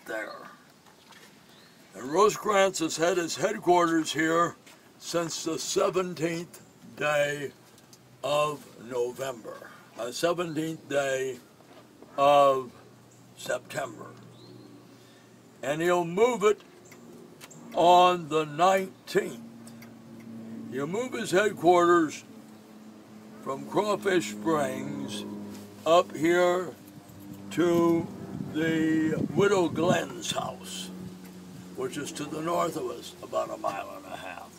there. And Rosecrans has had his headquarters here since the 17th day of November, 17th day of September. And he'll move it on the 19th. He'll move his headquarters from Crawfish Springs up here to the Widow Glenn's house, which is to the north of us, about a mile and a half.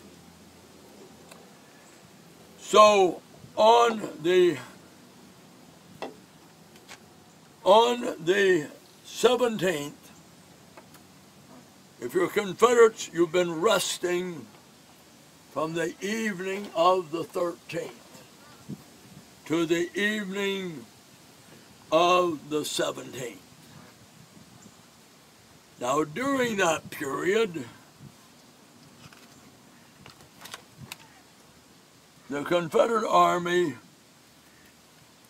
So on the 17th, if you're Confederates, you've been resting from the evening of the 13th to the evening of the 17th. Now, during that period, the Confederate Army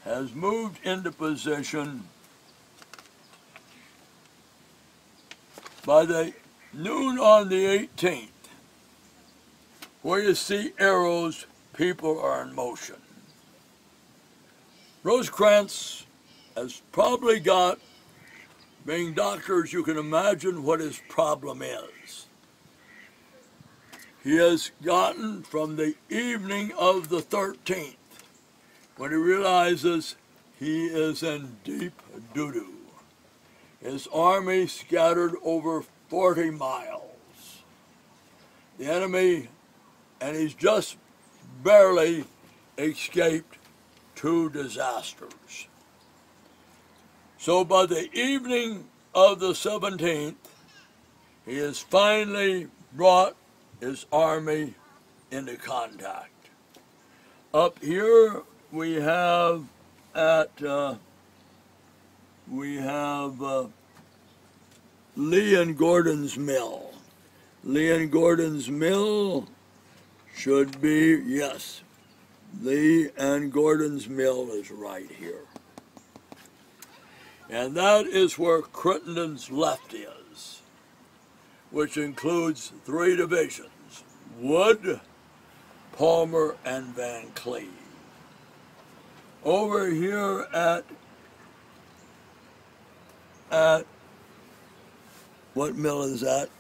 has moved into position by the noon on the 18th. Where you see arrows, people are in motion. Rosecrans has probably got, being doctors, you can imagine what his problem is. He has gotten from the evening of the 13th, when he realizes he is in deep doo-doo. His army scattered over 40 miles. The enemy, and he's just barely escaped 2 disasters. So by the evening of the 17th, he has finally brought his army into contact. Up here we have Lee and Gordon's Mill. Lee and Gordon's Mill should be, yes, Lee and Gordon's Mill is right here. And that is where Crittenden's left is, which includes 3 divisions, Wood, Palmer, and Van Cleve. Over here at what mill is that?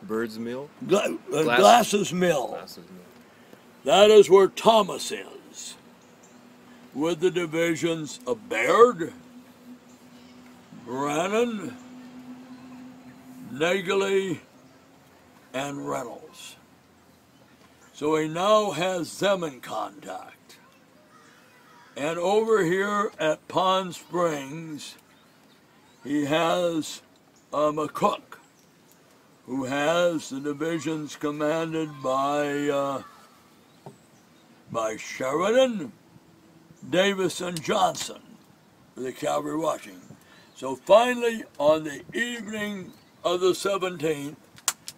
Bird's Mill? Glass's Mill. Glass's Mill. That is where Thomas is, with the divisions of Baird, Brannan, Naegeli, and Reynolds. So he now has them in contact. And over here at Pond Springs, he has McCook, who has the divisions commanded by Sheridan, Davis, and Johnson, for the cavalry watching. So finally, on the evening of the 17th,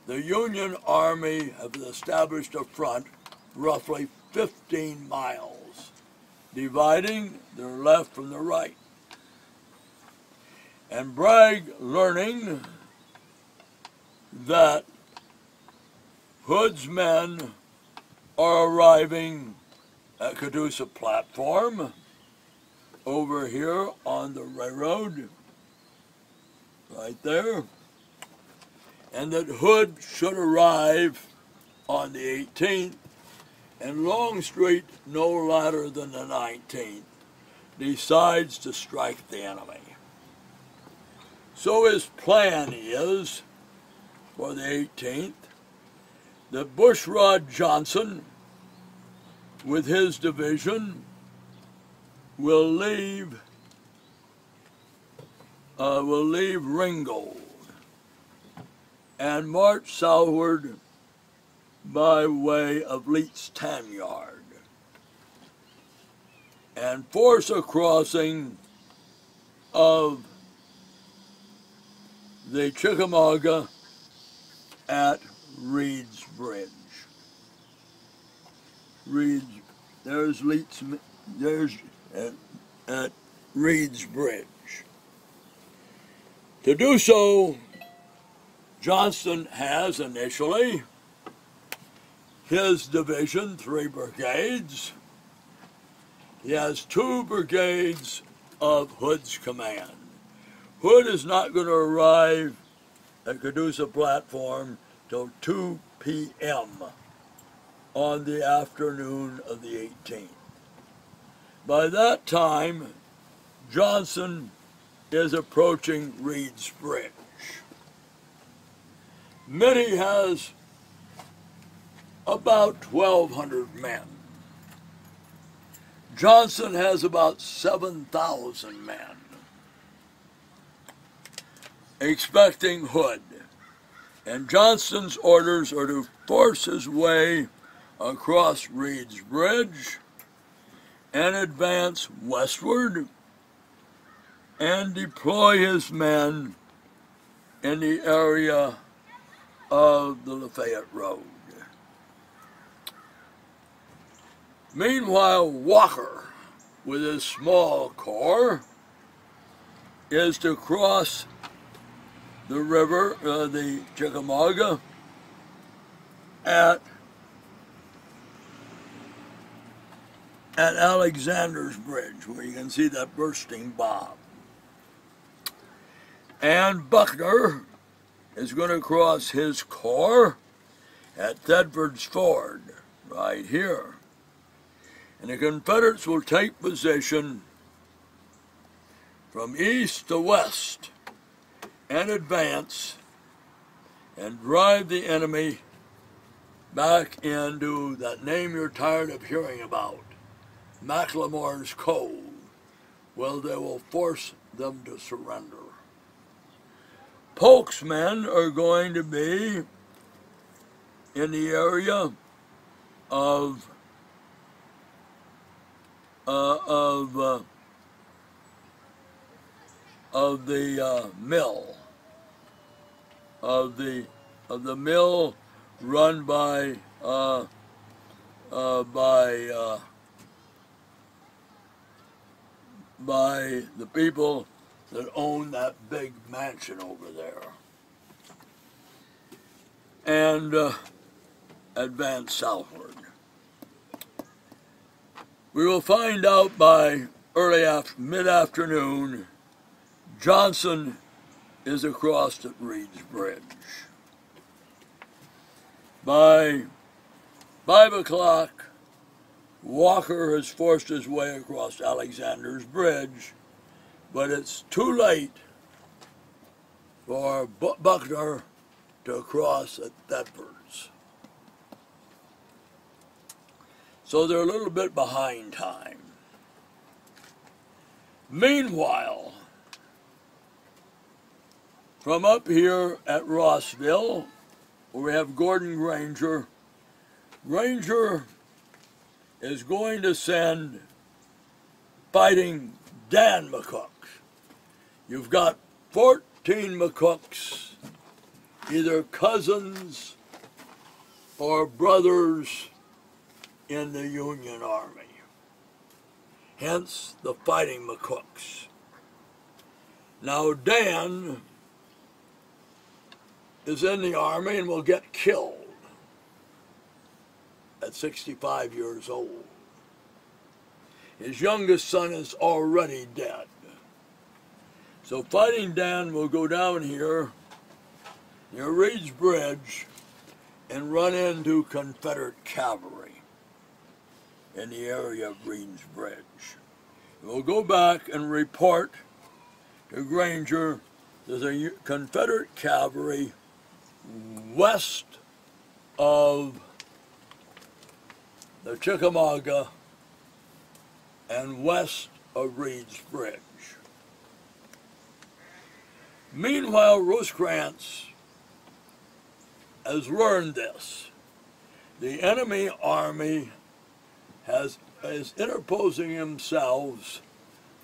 the Union Army have established a front roughly 15 miles, dividing their left from the right. And Bragg, learning that Hood's men are arriving at Catoosa Platform over here on the railroad, right there, and that Hood should arrive on the 18th, and Longstreet, no later than the 19th, decides to strike the enemy. So his plan is, for the 18th, that Bushrod Johnson, with his division, will leave Ringgold and march southward by way of Lee's Tan Yard and force a crossing of the Chickamauga at Reed's Bridge. There's at Reed's Bridge. To do so, Johnston has initially his division, 3 brigades. He has 2 brigades of Hood's command. Hood is not going to arrive at Caduceus platform till 2 p.m. on the afternoon of the 18th. By that time, Johnson is approaching Reed's Bridge. Mitty has about 1,200 men. Johnson has about 7,000 men, expecting Hood. And Johnston's orders are to force his way across Reed's Bridge and advance westward and deploy his men in the area of the Lafayette Road. Meanwhile, Walker, with his small corps, is to cross the river, the Chickamauga, at Alexander's Bridge, where you can see that bursting bomb. And Buckner is going to cross his corps at Thetford's Ford, right here. And the Confederates will take position from east to west and advance and drive the enemy back into that name you're tired of hearing about, McLemore's Cove, where they will force them to surrender. Polk's men are going to be in the area of the mill, of the mill run by the people that own that big mansion over there, and advance southward. We will find out by mid-afternoon, Johnson is across at Reed's Bridge. By 5 o'clock, Walker has forced his way across Alexander's Bridge, but it's too late for Buckner to cross at Thetford's. So they're a little bit behind time. Meanwhile, from up here at Rossville, where we have Gordon Granger, Granger is going to send fighting Dan McCooks. You've got 14 McCooks, either cousins or brothers in the Union Army. Hence the fighting McCooks. Now Dan is in the Army and will get killed at 65 years old. His youngest son is already dead. So Fighting Dan will go down here near Reed's Bridge and run into Confederate cavalry in the area of Reed's Bridge. We'll go back and report to Granger there's a Confederate cavalry west of the Chickamauga and west of Reed's Bridge. Meanwhile, Rosecrans has learned this. The enemy army is interposing themselves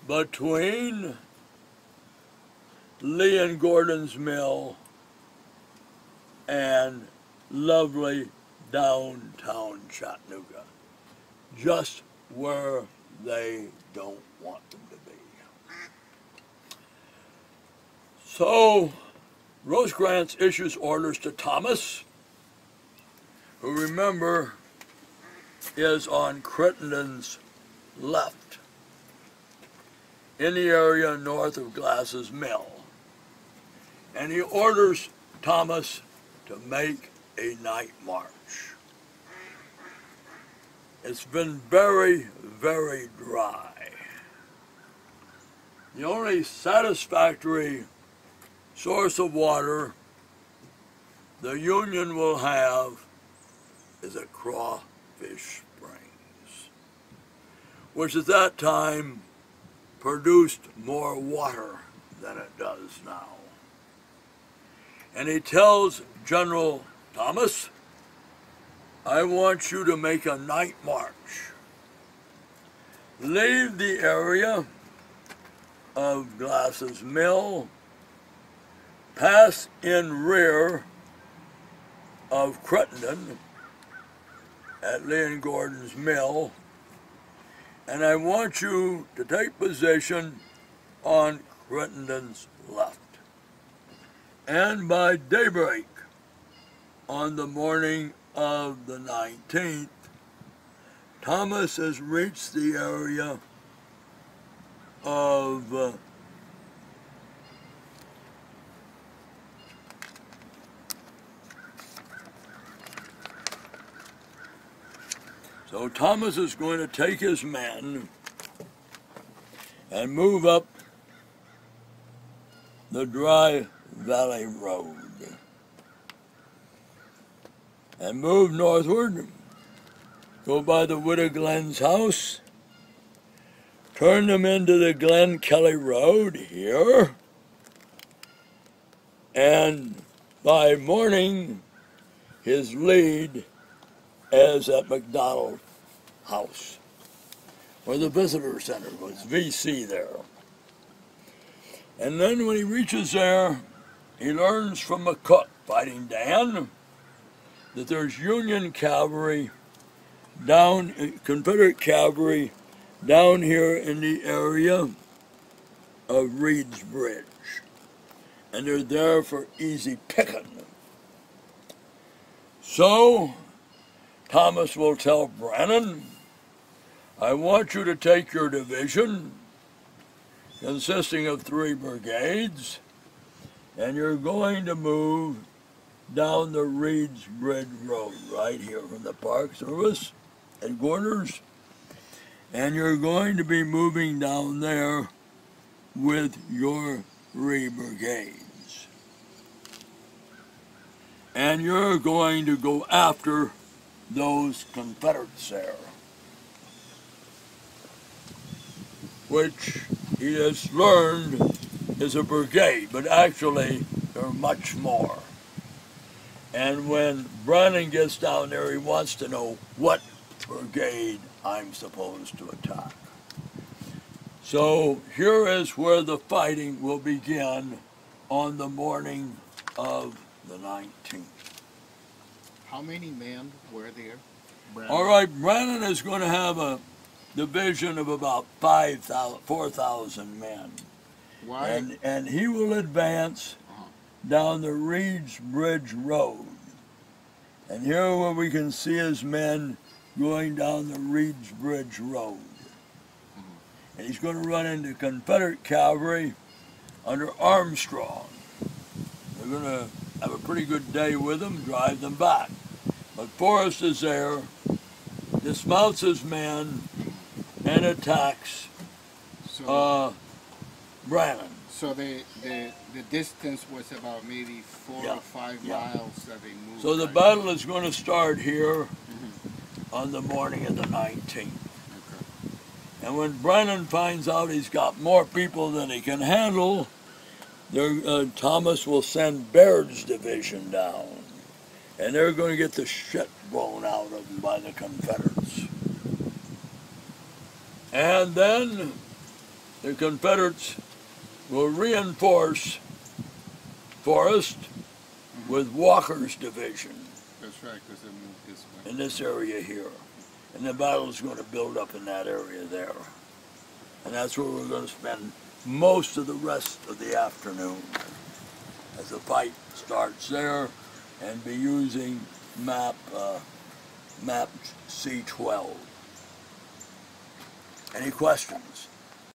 between Lee and Gordon's Mill and lovely downtown Chattanooga, just where they don't want them to be. So Rosecrans issues orders to Thomas, who, remember, is on Crittenden's left in the area north of Glass's Mill. And he orders Thomas to make a night march. It's been very, very dry. The only satisfactory source of water the Union will have is at Crawfish Springs, which at that time produced more water than it does now. And he tells General Thomas, I want you to make a night march. Leave the area of Glass's Mill, pass in rear of Crittenden at Lee and Gordon's Mill, and I want you to take position on Crittenden's left. And by daybreak on the morning of the 19th, Thomas has reached the area of so Thomas is going to take his men and move up the Dry Valley Road and move northward, go by the Widow Glen's house, turn them into the Glen Kelly Road here, and by morning his lead is at McDonald House, where the visitor center was, VC there. And then when he reaches there, he learns from McCook, Fighting Dan, that there's Union cavalry down, Confederate cavalry down here in the area of Reed's Bridge. And they're there for easy picking. So Thomas will tell Brannan, I want you to take your division, consisting of 3 brigades, and you're going to move down the Reed's Bridge Road, right here from the Park Service headquarters, and you're going to be moving down there with your 3 brigades. And you're going to go after those Confederates there, which he has learned is a brigade, but actually there are much more. And when Brannan gets down there, he wants to know what brigade I'm supposed to attack. So here is where the fighting will begin on the morning of the 19th. How many men were there? Brannan? All right, Brannan is going to have a division of about 4,000 men. Why? And he will advance down the Reed's Bridge Road. And here where we can see his men going down the Reed's Bridge Road. And he's going to run into Confederate cavalry under Armstrong. They're going to have a pretty good day with them, drive them back. But Forrest is there, dismounts his men, and attacks Brannan. So the distance was about maybe 4 or 5 miles that they moved. So the battle is going to start here on the morning of the 19th. Okay. And when Brannan finds out he's got more people than he can handle, Thomas will send Baird's division down. And they're going to get the shit blown out of them by the Confederates. And then the Confederates will reinforce Forrest with Walker's division That's right, because they moved this way. in this area here. And the battle is going to build up in that area there. And that's where we're going to spend most of the rest of the afternoon as the fight starts there, and be using map C12. Any questions?